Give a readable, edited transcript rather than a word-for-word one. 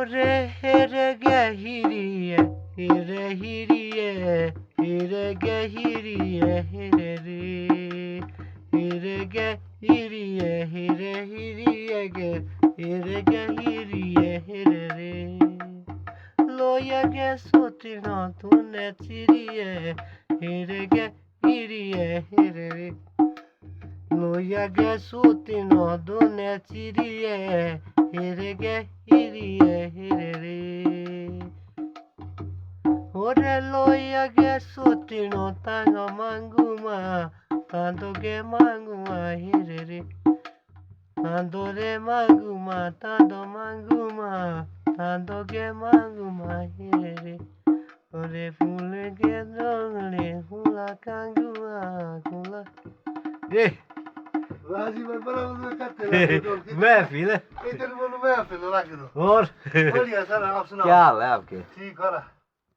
Ore here ge hiriye, hire hiriye, hire ge hiriye, hire re. Hire ge hiriye, hire hiriye ge, hire ge hiriye, hire re. Loya ge sotino tune chiriye, hire ge hiriye, hire re. Loya ge sotino tune chiriye, hire ge hiriye, hire re. Ore loya ge sotino tango manguma, tanto ge manguma, hire re. Tanto re manguma, tanto manguma, tanto ge manguma, hire re. Ore fule ge dongle, hula kanguma, hula. Razi bana bunu kattı. महफिल इधर बोलो मैं फिर लगा के दो और बढ़िया सर आप सुनाओ क्या हाल है आपके ठीक है